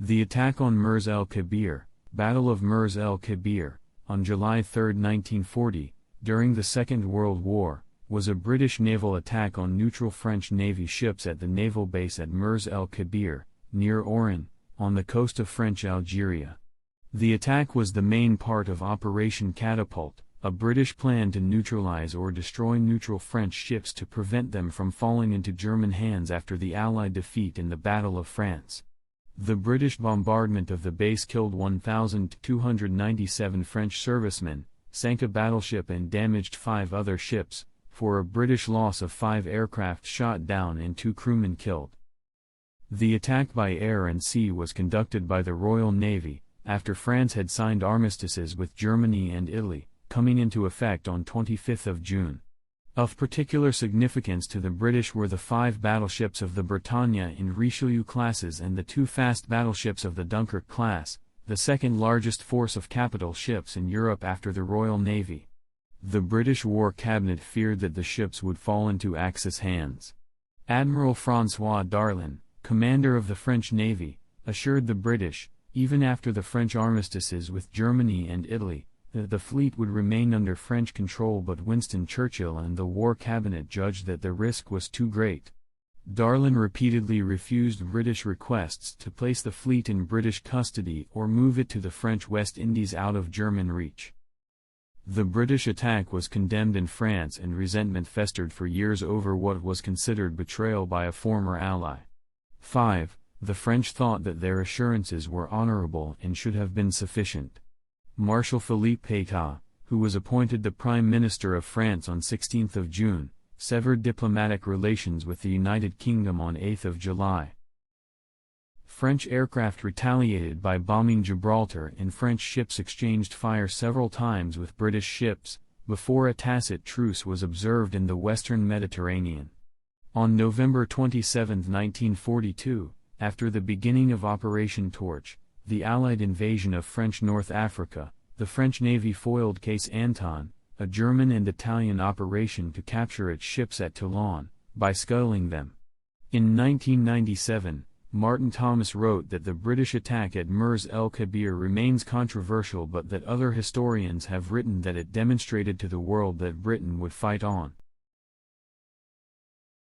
The attack on Mers El Kébir, Battle of Mers El Kébir, on July 3, 1940, during the Second World War, was a British naval attack on neutral French Navy ships at the naval base at Mers El Kébir, near Oran, on the coast of French Algeria. The attack was the main part of Operation Catapult, a British plan to neutralize or destroy neutral French ships to prevent them from falling into German hands after the Allied defeat in the Battle of France. The British bombardment of the base killed 1,297 French servicemen, sank a battleship and damaged 5 other ships, for a British loss of 5 aircraft shot down and 2 crewmen killed. The attack by air and sea was conducted by the Royal Navy, after France had signed armistices with Germany and Italy, coming into effect on 25 June. Of particular significance to the British were the 5 battleships of the Bretagne and Richelieu classes and the 2 fast battleships of the Dunkerque class, the second largest force of capital ships in Europe after the Royal Navy. The British War Cabinet feared that the ships would fall into Axis hands. Admiral François Darlan, commander of the French Navy, assured the British, even after the French armistices with Germany and Italy, that the fleet would remain under French control, but Winston Churchill and the War Cabinet judged that the risk was too great. Darlan repeatedly refused British requests to place the fleet in British custody or move it to the French West Indies out of German reach. The British attack was condemned in France and resentment festered for years over what was considered betrayal by a former ally. 5. The French thought that their assurances were honorable and should have been sufficient. Marshal Philippe Pétain, who was appointed the Prime Minister of France on 16 June, severed diplomatic relations with the United Kingdom on 8 July. French aircraft retaliated by bombing Gibraltar and French ships exchanged fire several times with British ships, before a tacit truce was observed in the western Mediterranean. On November 27, 1942, after the beginning of Operation Torch, the Allied invasion of French North Africa, the French Navy foiled Case Anton, a German and Italian operation to capture its ships at Toulon, by sculling them. In 1997, Martin Thomas wrote that the British attack at Mers El Kébir remains controversial, but that other historians have written that it demonstrated to the world that Britain would fight on.